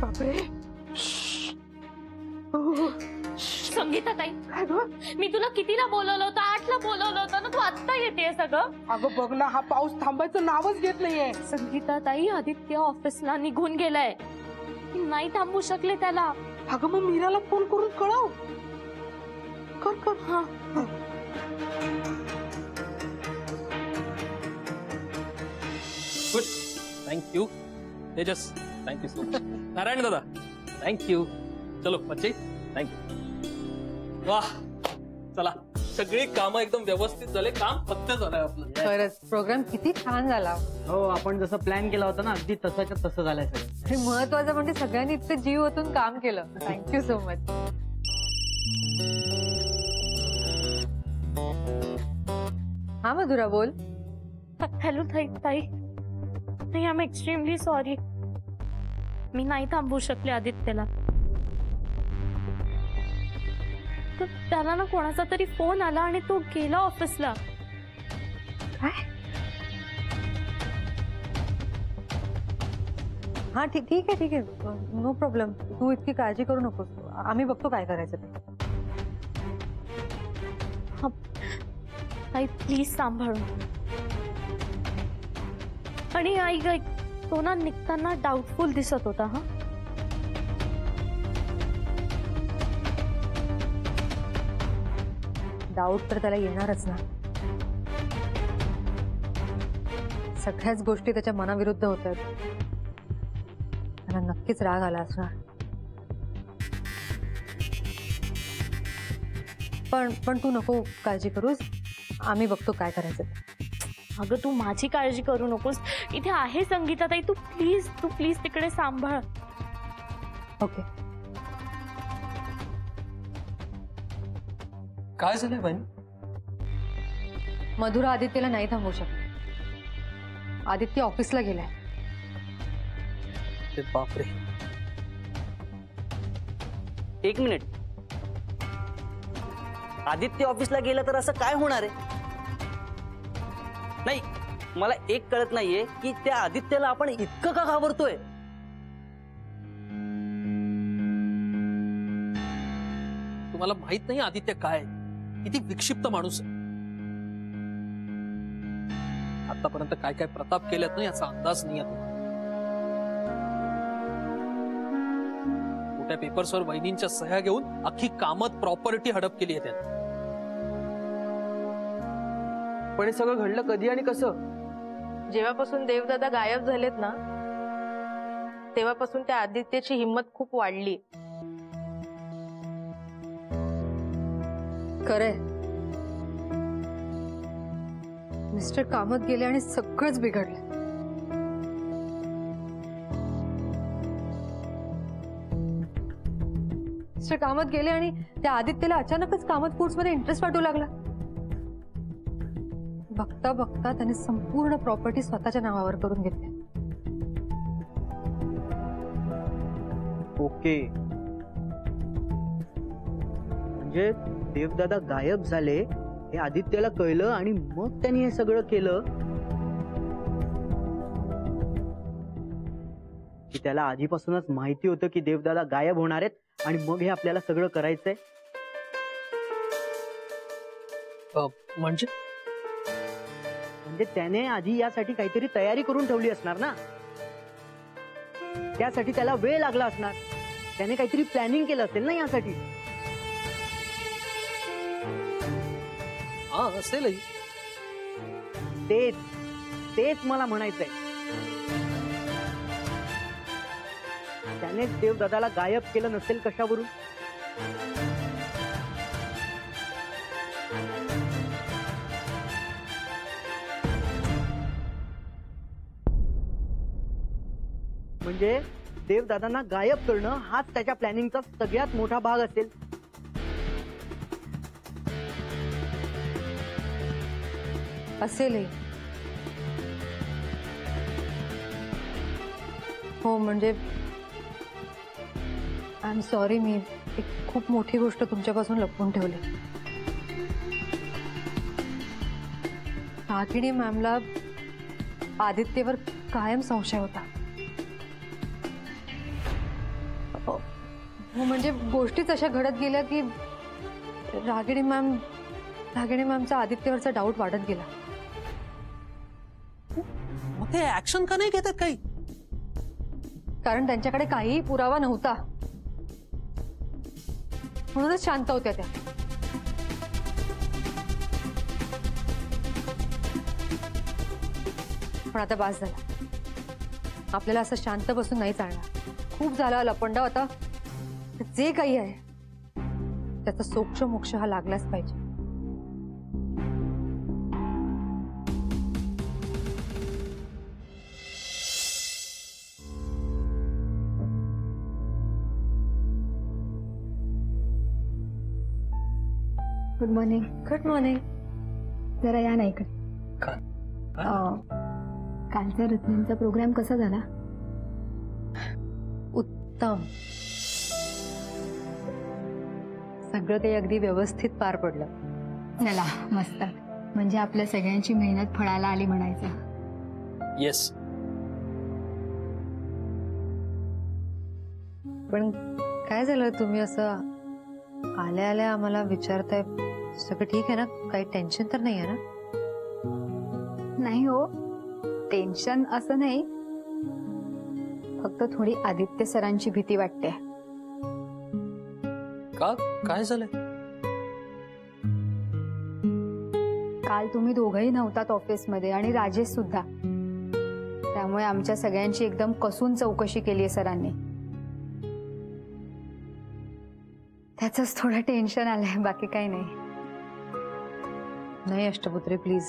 बापरे. संगीता ताई, मी तुला कितीला बोलवलं होतं? 8ला बोलवलं होतं ना, तू आत्ता येतेय सगळं. अगं बघ ना, हा पाऊस थांबायचं नावच घेत नाहीये. संगीता ताई, आदित्य ऑफिसला निघून गेलाय, नाही थांबू शकले त्याला. अगं मग मीराला फोन करून कळव. कर कर. हा. Good, thank you Tejas, thank you so much. Narayan दादा, थँक्यू. चलो बच्चे, थँक्यू. वाह, चला सगळी कामं एकदम व्यवस्थित झाले, काम फक्त झालंय आपलं. खरंच प्रोग्राम किती छान झाला. हो, आपण जसं प्लॅन केला होता ना, अगदी तसंच्या तसं झालंय सगळं. आणि महत्वाचं म्हणजे सगळ्यांनी इतकं जीव ओतून काम केलं. Thank you so much. हा मधुरा बोल. हॅलो ताई. ताई, आय एम एक्स्ट्रीमली सॉरी. मी नाही थांबू शकले आदित्यला. त्याला ना कोणाचा तरी फोन आला आणि तो गेला ऑफिसला. काय? हा ठीक आहे. No problem. तू इतकी काळजी करू नकोस. आम्ही बघतो काय करायचं ते. आई प्लीज सांभाळून. आणि आई तो ना निघताना डाऊटफुल दिसत होता. हा, डाऊट तर त्याला येणारच ना. सगळ्याच गोष्टी त्याच्या मनाविरुद्ध होत आहेत. त्याला नक्कीच राग आला असणार. पण तू नको काळजी करूस. आम्ही बघतो काय करायचं. अगं तू माझी काळजी करू नकोस. इथे आहे संगीता ताई. तू प्लीज तिकडे सांभाळ. ओके. काय झालंय बहीण? मधुरा आदित्यला नाही थांबवू शकत. आदित्य ऑफिसला गेलाय. ते बापरे. एक मिनिट. आदित्य ऑफिसला गेला तर असं काय होणार आहे? नाही, मला एक कळत नाहीये की त्या आदित्यला आपण इतकं का घाबरतोय. तुम्हाला माहित नाही आदित्य काय, किती विक्षिप्त माणूस आहे. आतापर्यंत काय काय प्रताप केल्यात ना, याचा अंदाज नाही आहे. मोठ्या पेपर्सवर वहिनींच्या सह्या घेऊन अख्खी कामत प्रॉपर्टी हडप केली आहे त्याने. पण हे सगळं घडलं कधी आणि कसं? जेव्हापासून देवदादा गायब झालेत ना, तेव्हापासून त्या आदित्यची हिंमत खूप वाढली. खरंय. मिस्टर कामत गेले आणि सगळंच बिघडलं. मिस्टर कामत गेले आणि त्या आदित्यला अचानकच कामत फूड्स मध्ये इंटरेस्ट वाटू लागला. बघता बघता त्याने संपूर्ण प्रॉपर्टी स्वतःच्या नावावर करून घेतली. ओके, म्हणजे देवदादा गायब झाले हे आदित्यला कळलं आणि मग त्यांनी हे सगळं केलं की त्याला आधीपासूनच माहिती होतं की देवदादा गायब होणार आहेत आणि मग हे आपल्याला सगळं करायचंय. म्हणजे त्याने आधी यासाठी काहीतरी तयारी करून ठेवली असणार ना. त्यासाठी त्याला वेळ लागला असणार. त्याने काहीतरी प्लॅनिंग केलं असेल ना यासाठी. हा असेलही. तेच मला म्हणायचंय. त्याने देवदादाला गायब केलं नसेल कशावरून? म्हणजे देवदादांना गायब करणं हाच त्याच्या प्लॅनिंगचा सगळ्यात मोठा भाग असेल. असेलही. हो, म्हणजे आय एम सॉरी. मी एक खूप मोठी गोष्ट तुमच्यापासून लपवून ठेवली. रागिणी मॅमला आदित्यवर कायम संशय होता. हो म्हणजे गोष्टीच अशा घडत गेल्या की रागिणी मॅमचा आदित्यवरचा डाऊट वाढत गेला. मग ते ऍक्शन का नाही घेतात काही? कारण त्यांच्याकडे काहीही पुरावा नव्हता, म्हणूनच शांत होत्या त्या. पण आता बास झाला. आपल्याला असं शांत बसून नाही चालणार. खूप झाला लपंडाव. आता जे काही आहे त्याचा सोक्ष मोक्ष हा लागलाच पाहिजे. Good morning. Good morning. जरा या ना इकडे. कालचा रत्नांचा प्रोग्राम कसा झाला? उत्तम. सगळं काही अगदी व्यवस्थित पार पडलं. चला मस्त. म्हणजे आपल्या सगळ्यांची मेहनत फळाला आली म्हणायचं. येस. पण काय झालं तुम्ही असं आल्या आल्या आम्हाला विचारताय? सगळं ठीक आहे ना? काही टेन्शन तर नाही आहे ना? नाही हो, टेन्शन असं नाही, फक्त थोडी आदित्य सरांची भीती वाटते. का? काय झालंय? काल तुम्ही दोघंही नव्हतात ऑफिसमध्ये आणि राजेश सुद्धा. त्यामुळे आमच्या सगळ्यांची एकदम कसून चौकशी केली आहे सरांनी. त्याचंच थोडं टेन्शन आलंय, बाकी काही नाही. नाही अष्टपुत्री, प्लीज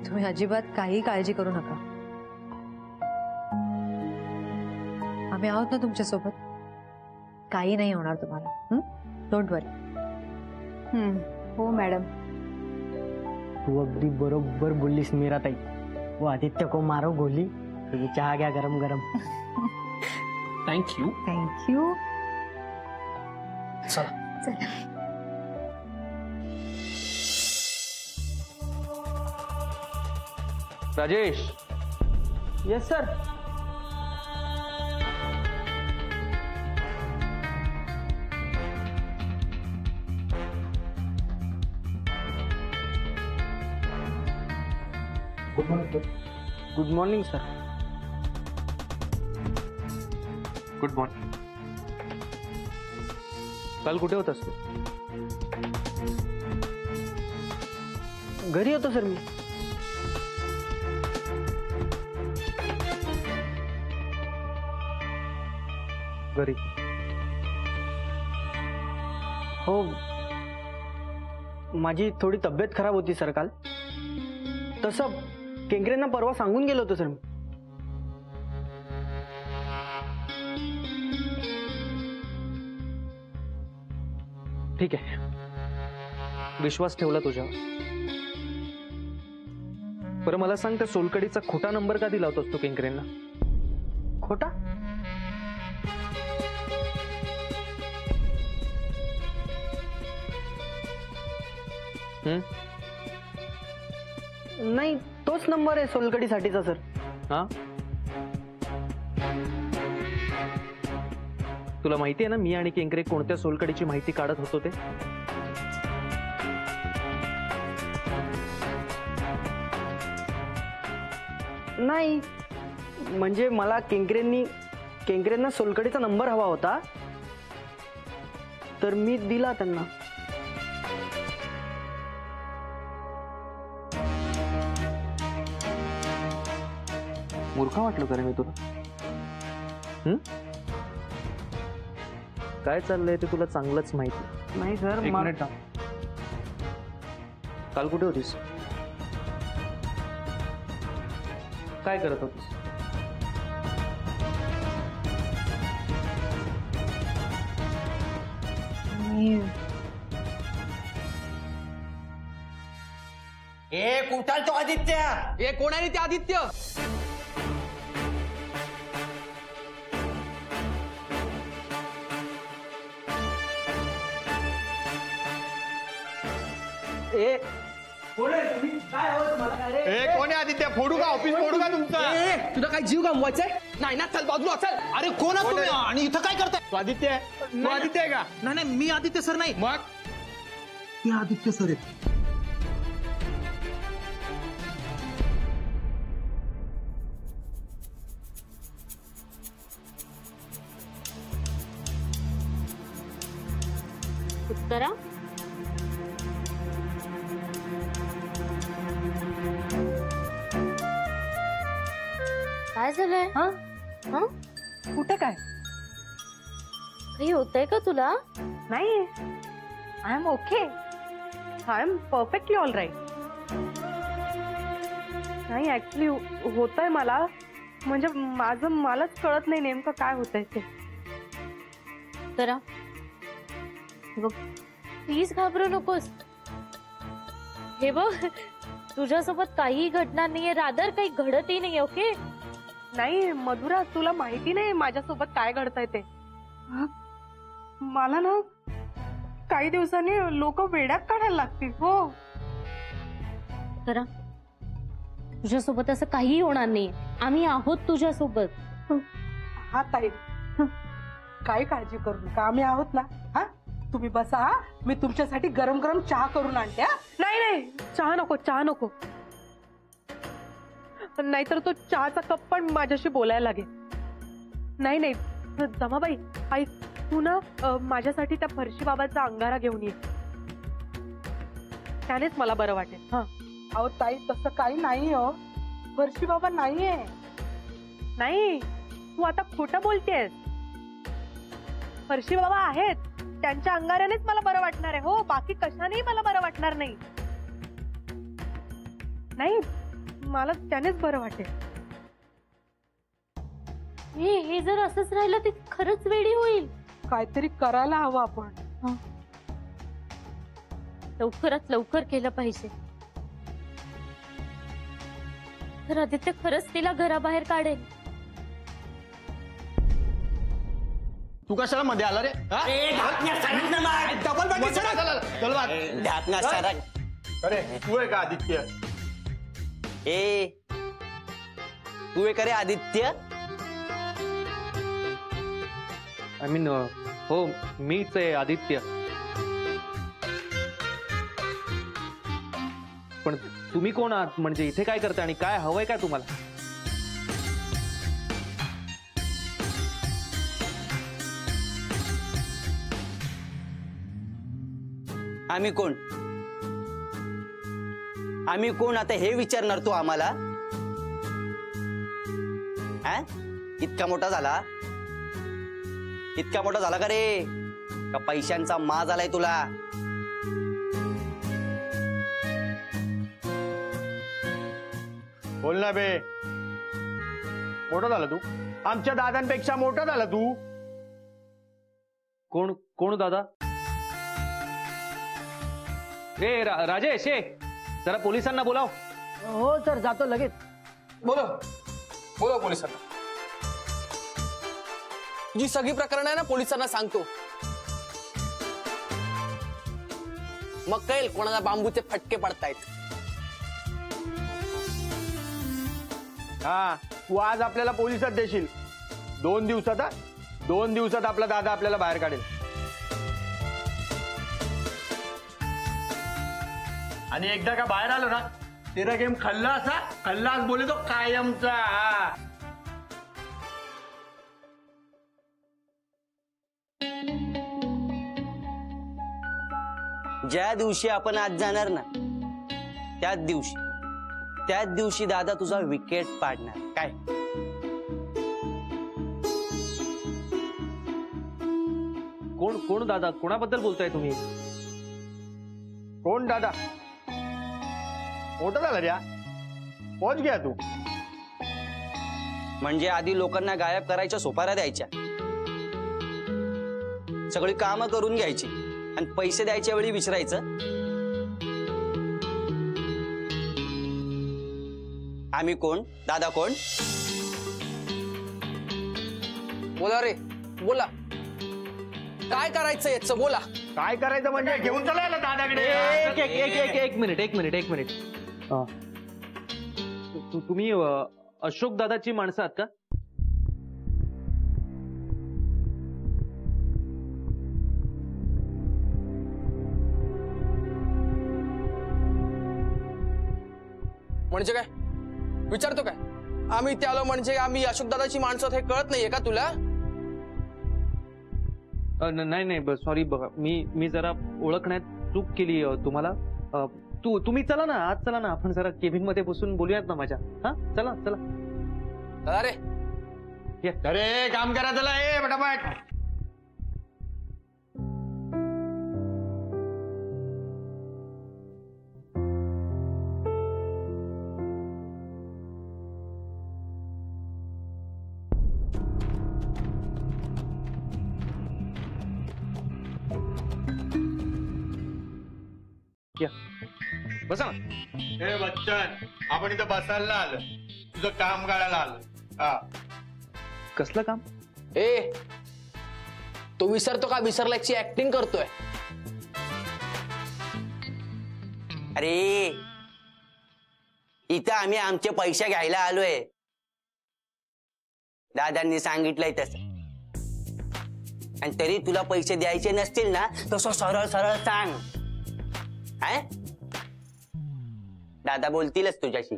तुम्ही अजिबात काही काळजी करू नका. आम्ही आहोत ना तुमच्या सोबत. काही नाही होणार तुम्हाला. डोंट वरी. हो मॅडम. तू अगदी बरोबर बोललीस मीराताई. वो आदित्य को मारो गोली. तुम्ही चहा घ्या गरम गरम. थँक्यू. थँक्यू. चला. चला. Rajesh. Yes sir. Good morning sir. Good morning sir. Good morning. काल कुठे होतास तू? घरी होतो सर मी. घरी? हो, माझी थोडी तब्येत खराब होती सर काल. तसं केंकरेंना परवा सांगून गेलो होतो सर मी. ठीक आहे, विश्वास ठेवला तुझ्यावर. बरं मला सांग, त्या सोलकडीचा खोटा नंबर का दिला होतास तू केंकरेंना? खोटा? नाही, तोच नंबर आहे सोलकडीसाठीचा सर. हा, तुला माहिती आहे ना मी आणि केंकरे कोणत्या सोलकडीची माहिती काढत होतो ते? नाही, म्हणजे मला केंकरेंना सोलकडीचा नंबर हवा होता, तर मी दिला त्यांना. मूर्ख वाटलो का रे मी तुला? काय चाललंय ते तुला चांगलंच माहिती. नाही सर. एक मिनिट थांब. काल कुठे होतीस? काय करत होतीस? ए कुठाल तो आदित्य? ए कोण आहे ते आदित्य? कोण आहे आदित्य? फोडू का? ऑफिस फोडू का तुमचं? तुला काय जीव गमवायचंय? नाही ना, चल बाजूला चल. अरे कोण आहात तुम्ही आणि इथं काय करताय? तू आदित्य आहे? तू आदित्य आहे का? नाही नाही, मी आदित्य सर नाही. मग ते आदित्य सर आहेत. उत्तरा काय झालंय? कुठे काय? काही होतंय का तुला? नाही, I am okay. I am perfectly all right. नाही ऍक्च्युली होतंय मला, म्हणजे मलाच कळत नाही नेमकं काय होतंय ते. उत्तरा बघ, प्लीज घाबरू नकोस. हे बघ, तुझ्यासोबत काहीही घडणार नाहीये, रादर काही घडतही नाही. ओके? नाही मधुरा, तुला माहिती नाही माझ्यासोबत काय घडतंय ते. मला ना काही दिवसांनी लोक वेड्यात काढायला लागतील. हो उत्तरा, तुझ्यासोबत असं काहीही होणार नाही. आम्ही आहोत तुझ्यासोबत. हा ताई, काही काळजी करू नका, आम्ही आहोत ना. हा, तुम्ही बसा. हा, मी तुमच्यासाठी गरम गरम चहा करून आणते. हा, नाही नाही, चहा नको, चहा नको. नाहीतर तो चहाचा कप पण माझ्याशी बोलायला लागेल. नाही नाही, जमाबाई आई, तू ना माझ्यासाठी त्या फरशी बाबाचा अंगारा घेऊन ये, त्यानेच मला बरं वाटेल. हा. अहो ताई, तसं काही नाही हो. वर्षी बाबा नाहीये. नाही, तू आता खोटं बोलतेस. फरशी बाबा आहेत, त्यांच्या अंगारानेच मला बरं वाटणार आहे. हो, बाकी कशानेही मला बरं वाटणार नाही. नाही, मला त्यानेच बरं वाटेल. हे जर असंच राहिलं तर खरंच वेडी होईल. काहीतरी करायला हवं आपण. लवकरात लवकर केलं पाहिजे. तर आदित्य खरंच तिला घराबाहेर काढेल. तू कशाला मध्ये आला रे? डबल बॅटिंग अरे तू आहे का आदित्य? तू आहे का रे आदित्य? आय मीन हो, मीच आहे आदित्य. पण तुम्ही कोण आहात? म्हणजे इथे काय करताय आणि काय हवंय काय तुम्हाला? आम्ही कोण? आम्ही कोण आता हे विचारणार तू आम्हाला? इतका मोठा झाला? इतका मोठा झाला का रे? का पैशांचा माज आलाय तुला? बोल ना बे. मोठा झाला तू? आमच्या दादांपेक्षा मोठा झाला तू? कोण कोण दादा? राजेश, जरा पोलिसांना बोलाव. हो सर, जातो लगेच. बोलो बोलो पोलिसांना. जी सगळी प्रकरण आहे ना पोलिसांना सांगतो, मग कळेल कोणाला बांबूचे फटके पडतायत. हा, तू आज आपल्याला पोलिसात देशील. 2 दिवसात आपला दादा आपल्याला बाहेर काढेल. आणि एकदा का बाहेर आलो ना, तेरा गेम खल्लास बोले तो कायमचा. ज्या दिवशी आपण आज जाणार ना, त्याच दिवशी दादा तुझा विकेट पाडणार. काय? कोण दादा? कोणाबद्दल बोलताय तुम्ही? कोण दादा? मोठा झाला रे. पोच घ्या तू. म्हणजे आधी लोकांना गायब करायच्या सोपाऱ्या द्यायच्या, सगळी कामं करून घ्यायची आणि पैसे द्यायच्या वेळी विचारायचं आम्ही कोण, दादा कोण? बोला रे, बोला. काय करायचं याचं? बोला. काय करायचं म्हणजे घेऊन चला दादाकडे. एक मिनिट. तुम्ही अशोक दादाची माणसं आहात का? म्हणजे काय विचारतो काय? आम्ही इथे आलो म्हणजे आम्ही अशोक दादाची माणसं आहोत हे कळत नाहीये का तुला? नाही सॉरी बघा, मी जरा ओळखण्यात चूक केली तुम्हाला. तुम्ही चला ना, आज चला ना, आपण जरा केबिन मध्ये बसून बोलूयात ना माझ्या. हा चला चला. दादा रे अरे काम करा चला, ए पटापट. या बसा ना. ए बच्चन, आपण इथं बसायला आलं, तुझं काम काढायला आलं. हा कसलं काम? ए तो विसरतो का? विसरल्याची ऍक्टिंग करतोय. अरे इथं आम्ही आमचे पैसे घ्यायला आलोय. दादांनी सांगितलंय तसं. आणि तरी तुला पैसे द्यायचे नसतील ना, तसं सरळ सरळ सांग. दादा बोलतीलच तुझ्याशी.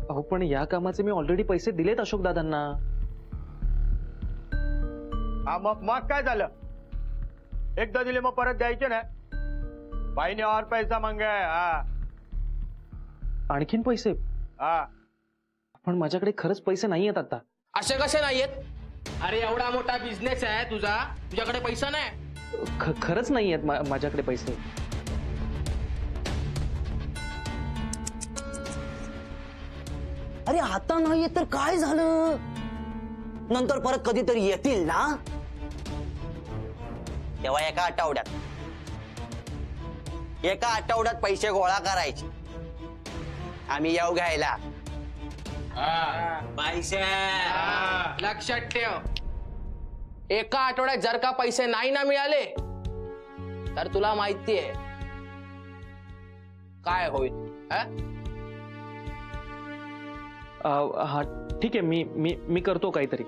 अहो पण या कामाचे मी ऑलरेडी पैसे दिलेत अशोक दादांना. हा मग काय झालं? एकदा दिले मग परत द्यायचे ना. बाईने और पैसा मांगाय. हा आणखीन पैसे? हा पण माझ्याकडे खरंच पैसे नाही आहेत आता. असे कसे नाहीयेत? अरे एवढा मोठा बिझनेस आहे तुझा, तुझ्याकडे पैसा नाही? खरंच नाही आहेत माझ्याकडे पैसे. अरे आता नाहीये तर काय झालं? नंतर परत कधीतरी येतील ना, तेव्हा एका आठवड्यात पैसे गोळा करायचे. आम्ही येऊ घ्यायला. पैसे लक्षात ठेव, एका आठवड्यात जर का पैसे नाही ना मिळाले तर तुला माहितीये काय होईल. हा ठीक आहे, मी करतो काहीतरी.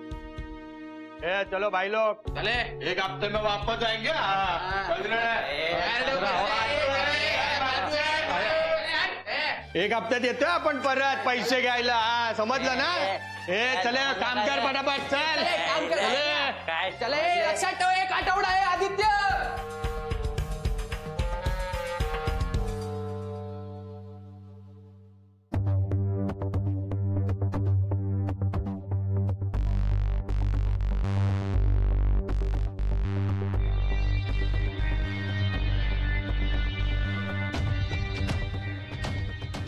ए चलो भाई लोग, चले. एक हफ्ते में वापस आएंगे. एक हप्त्यात येतोय आपण परत पैसे घ्यायला. हा समजलं ना? ए चले काम कर पटापट. चल काम कर. चले लक्षात ठेव, एक आठवडा आहे आदित्य.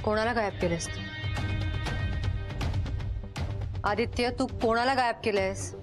कोणाला गायब केलंस तू? आदित्य, तू कोणाला गायब केलंयस?